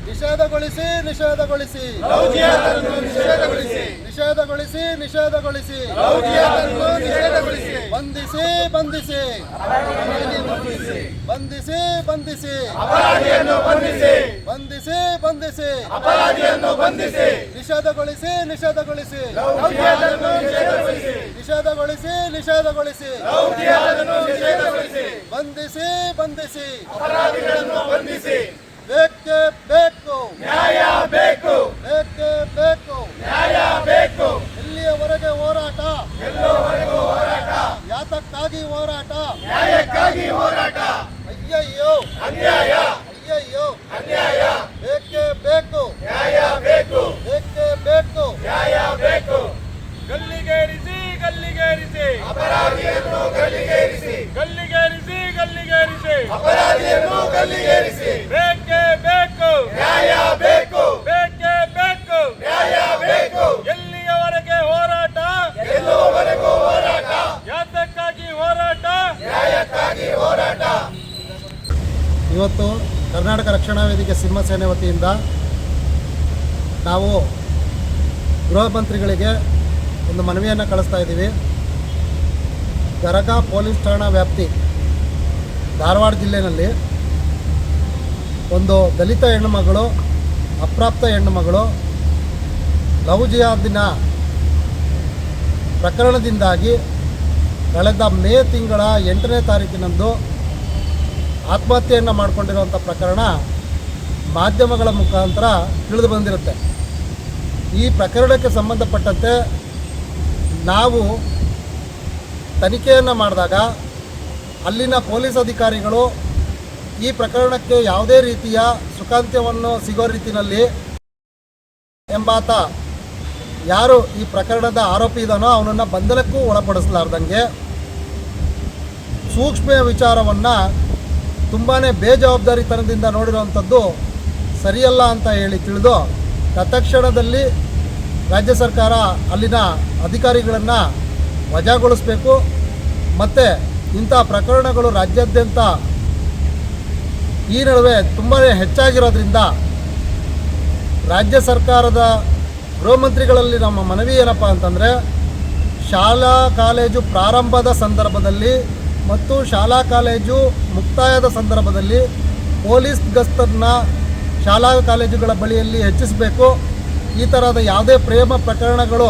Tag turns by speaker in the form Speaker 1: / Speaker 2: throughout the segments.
Speaker 1: ನಿಷೇಧಗೊಳಿಸಿ ನಿಷೇಧಗೊಳಿಸಿ ನಿಷೇಧಗೊಳಿಸಿ ನಿಷೇಧಗೊಳಿಸಿ ಬಂಧಿಸಿ ಬಂಧಿಸಿ ಬಂಧಿಸಿ ಬಂಧಿಸಿ ಬಂಧಿಸಿ ಬಂಧಿಸಿ ನಿಷೇಧಗೊಳಿಸಿ ನಿಷೇಧಗೊಳಿಸಿ ನಿಷೇಧಗೊಳಿಸಿ ನಿಷೇಧಗೊಳಿಸಿ ಬಂಧಿಸಿ ಬಂಧಿಸಿ ಬೇಕೇ ಬೇಕು
Speaker 2: ನ್ಯಾಯ ಬೇಕು
Speaker 1: ಬೇಕೇ ಬೇಕು
Speaker 2: ನ್ಯಾಯ ಬೇಕು
Speaker 1: ಎಲ್ಲಿಯವರೆಗೆ ಹೋರಾಟ
Speaker 2: ಎಲ್ಲೋವರೆಗೂ ಹೋರಾಟ
Speaker 1: ಯಾತಕ್ಕಾಗಿ ಹೋರಾಟ
Speaker 2: ನ್ಯಾಯಕ್ಕಾಗಿ ಹೋರಾಟ
Speaker 1: ಅಯ್ಯಯ್ಯೋ
Speaker 2: ಅನ್ಯಾಯ
Speaker 1: ಅಯ್ಯಯ್ಯೋ
Speaker 2: ಅನ್ಯಾಯ
Speaker 1: ಬೇಕೇ ಬೇಕು
Speaker 2: ನ್ಯಾಯ ಬೇಕು
Speaker 1: ಬೇಕೇ ಬೇಕು
Speaker 2: ನ್ಯಾಯ ಬೇಕು
Speaker 3: ಗಲ್ಲಿಗೇರಿಸಿ ಗಲ್ಲಿಗೇರಿಸಿ
Speaker 2: ಅಪರಾಧಿಯನ್ನು ಗಲ್ಲಿಗೇರಿಸಿ
Speaker 3: ಗಲ್ಲಿಗೇರಿಸಿ ಗಲ್ಲಿಗೇರಿಸಿ
Speaker 2: ಅಪರಾಧಿಯನ್ನು ಗಲ್ಲಿಗೇರಿಸಿ
Speaker 3: ಬೇಕೇ ಬೇಕು
Speaker 2: ನ್ಯಾಯ ಬೇಕು
Speaker 3: ಬೇಕೇ ಬೇಕು
Speaker 2: ನ್ಯಾಯ ಬೇಕು
Speaker 3: ಎಲ್ಲಿಯವರೆಗೆ ಹೋರಾಟ
Speaker 2: ಎಲ್ಲೋವರೆಗೂ ಹೋರಾಟ
Speaker 3: ಯಾತಕ್ಕಾಗಿ ಹೋರಾಟ
Speaker 2: ನ್ಯಾಯಕ್ಕಾಗಿ ಹೋರಾಟ
Speaker 1: ಇವತ್ತು ಕರ್ನಾಟಕ ರಕ್ಷಣಾ ವೇದಿಕೆ ಸಿಂಹ ಸೇನೆ ವತಿಯಿಂದ ನಾವು ಗೃಹ ಮಂತ್ರಿಗಳಿಗೆ ಒಂದು ಮನವಿಯನ್ನು ಕಳಿಸ್ತಾ ಇದ್ದೀವಿ. ಗರಗ ಪೊಲೀಸ್ ಠಾಣಾ ವ್ಯಾಪ್ತಿ ಧಾರವಾಡ ಜಿಲ್ಲೆಯಲ್ಲಿ ಒಂದು ದಲಿತ ಹೆಣ್ಣುಮಗಳು, ಅಪ್ರಾಪ್ತ ಹೆಣ್ಣುಮಗಳು ಲವ್ ಜಿಹಾದಿನ ಪ್ರಕರಣದಿಂದಾಗಿ ಕಳೆದ ಮೇ ತಿಂಗಳ 8ನೇ ತಾರೀಕಿನಂದು ಆತ್ಮಹತ್ಯೆಯನ್ನು ಮಾಡಿಕೊಂಡಿರುವಂಥ ಪ್ರಕರಣ ಮಾಧ್ಯಮಗಳ ಮುಖಾಂತರ ತಿಳಿದು ಬಂದಿರುತ್ತೆ. ಈ ಪ್ರಕರಣಕ್ಕೆ ಸಂಬಂಧಪಟ್ಟಂತೆ ನಾವು ತನಿಖೆಯನ್ನು ಮಾಡಿದಾಗ ಅಲ್ಲಿನ ಪೊಲೀಸ್ ಅಧಿಕಾರಿಗಳು ಈ ಪ್ರಕರಣಕ್ಕೆ ಯಾವುದೇ ರೀತಿಯ ಸುಖಾಂತ್ಯವನ್ನು ಸಿಗೋ ರೀತಿಯಲ್ಲಿ ಎಂಬಾತ ಯಾರು ಈ ಪ್ರಕರಣದ ಆರೋಪಿ ಇದ್ದಾನೋ ಅವನನ್ನು ಬಂಧನಕ್ಕೂ ಒಳಪಡಿಸಲಾರ್ದಂಗೆ ಸೂಕ್ಷ್ಮ ವಿಚಾರವನ್ನು ತುಂಬಾ ಬೇಜವಾಬ್ದಾರಿತನದಿಂದ ನೋಡಿರುವಂಥದ್ದು ಸರಿಯಲ್ಲ ಅಂತ ಹೇಳಿ ತಿಳಿದು ತತ್ಕ್ಷಣದಲ್ಲಿ ರಾಜ್ಯ ಸರ್ಕಾರ ಅಲ್ಲಿನ ಅಧಿಕಾರಿಗಳನ್ನು ವಜಾಗೊಳಿಸಬೇಕು. ಮತ್ತು ಇಂಥ ಪ್ರಕರಣಗಳು ರಾಜ್ಯಾದ್ಯಂತ ಈ ನಡುವೆ ತುಂಬಾ ಹೆಚ್ಚಾಗಿರೋದ್ರಿಂದ ರಾಜ್ಯ ಸರ್ಕಾರದ ಗೃಹ ಮಂತ್ರಿಗಳಲ್ಲಿ ನಮ್ಮ ಮನವಿ ಏನಪ್ಪ ಅಂತಂದರೆ, ಶಾಲಾ ಕಾಲೇಜು ಪ್ರಾರಂಭದ ಸಂದರ್ಭದಲ್ಲಿ ಮತ್ತು ಶಾಲಾ ಕಾಲೇಜು ಮುಕ್ತಾಯದ ಸಂದರ್ಭದಲ್ಲಿ ಪೊಲೀಸ್ ಗಸ್ತನ್ನು ಶಾಲಾ ಕಾಲೇಜುಗಳ ಬಳಿಯಲ್ಲಿ ಹೆಚ್ಚಿಸಬೇಕು. ಈ ಥರದ ಯಾವುದೇ ಪ್ರೇಮ ಪ್ರಕರಣಗಳು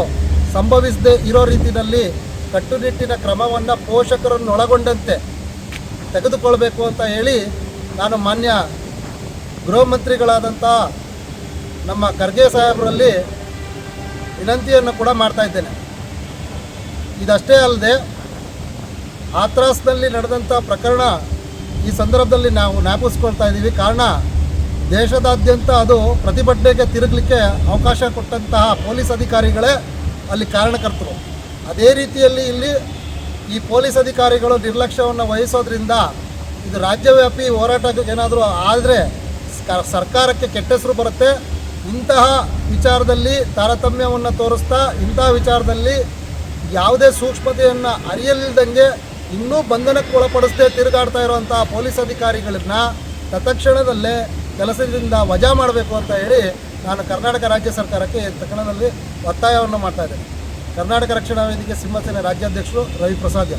Speaker 1: ಸಂಭವಿಸದೇ ಇರೋ ರೀತಿಯಲ್ಲಿ ಕಟ್ಟುನಿಟ್ಟಿನ ಕ್ರಮವನ್ನು ಪೋಷಕರನ್ನು ಒಳಗೊಂಡಂತೆ ತೆಗೆದುಕೊಳ್ಬೇಕು ಅಂತ ಹೇಳಿ ನಾನು ಮಾನ್ಯ ಗೃಹ ಮಂತ್ರಿಗಳಾದಂಥ ನಮ್ಮ ಖರ್ಗೆ ಸಾಹೇಬರಲ್ಲಿ ವಿನಂತಿಯನ್ನು ಕೂಡ ಮಾಡ್ತಾಯಿದ್ದೇನೆ. ಇದಷ್ಟೇ ಅಲ್ಲದೆ ಹಾಥ್ರಸ್ನಲ್ಲಿ ನಡೆದಂಥ ಪ್ರಕರಣ ಈ ಸಂದರ್ಭದಲ್ಲಿ ನಾವು ಜ್ಞಾಪಿಸ್ಕೊಳ್ತಾ ಇದ್ದೀವಿ. ಕಾರಣ ದೇಶದಾದ್ಯಂತ ಅದು ಪ್ರತಿಭಟನೆಗೆ ತಿರುಗಲಿಕ್ಕೆ ಅವಕಾಶ ಕೊಟ್ಟಂತಹ ಪೊಲೀಸ್ ಅಧಿಕಾರಿಗಳೇ ಅಲ್ಲಿ ಕಾರಣಕರ್ತರು. ಅದೇ ರೀತಿಯಲ್ಲಿ ಇಲ್ಲಿ ಈ ಪೊಲೀಸ್ ಅಧಿಕಾರಿಗಳು ನಿರ್ಲಕ್ಷ್ಯವನ್ನು ವಹಿಸೋದ್ರಿಂದ ಇದು ರಾಜ್ಯವ್ಯಾಪಿ ಹೋರಾಟ ಏನಾದರೂ ಆದರೆ ಸರ್ಕಾರಕ್ಕೆ ಕೆಟ್ಟ ಹೆಸರು ಬರುತ್ತೆ. ಇಂತಹ ವಿಚಾರದಲ್ಲಿ ತಾರತಮ್ಯವನ್ನು ತೋರಿಸ್ತಾ ಇಂತಹ ವಿಚಾರದಲ್ಲಿ ಯಾವುದೇ ಸೂಕ್ಷ್ಮತೆಯನ್ನು ಅರಿಯಲಿಲ್ಲದಂಗೆ ಇನ್ನೂ ಬಂಧನಕ್ಕೆ ಒಳಪಡಿಸದೆ ತಿರುಗಾಡ್ತಾ ಇರುವಂತಹ ಪೊಲೀಸ್ ಅಧಿಕಾರಿಗಳನ್ನ ತತ್ಕ್ಷಣದಲ್ಲೇ ಕೆಲಸದಿಂದ ವಜಾ ಮಾಡಬೇಕು ಅಂತ ಹೇಳಿ ನಾನು ಕರ್ನಾಟಕ ರಾಜ್ಯ ಸರ್ಕಾರಕ್ಕೆ ತಕ್ಷಣದಲ್ಲಿ ಒತ್ತಾಯವನ್ನು ಮಾಡ್ತಾ ಇದ್ದೇನೆ. ಕರ್ನಾಟಕ ರಕ್ಷಣಾ ವೇದಿಕೆ ಸಿಂಹ ಸೇನೆ ರಾಜ್ಯಾಧ್ಯಕ್ಷರು ರವಿ ಪ್ರಸಾದ್.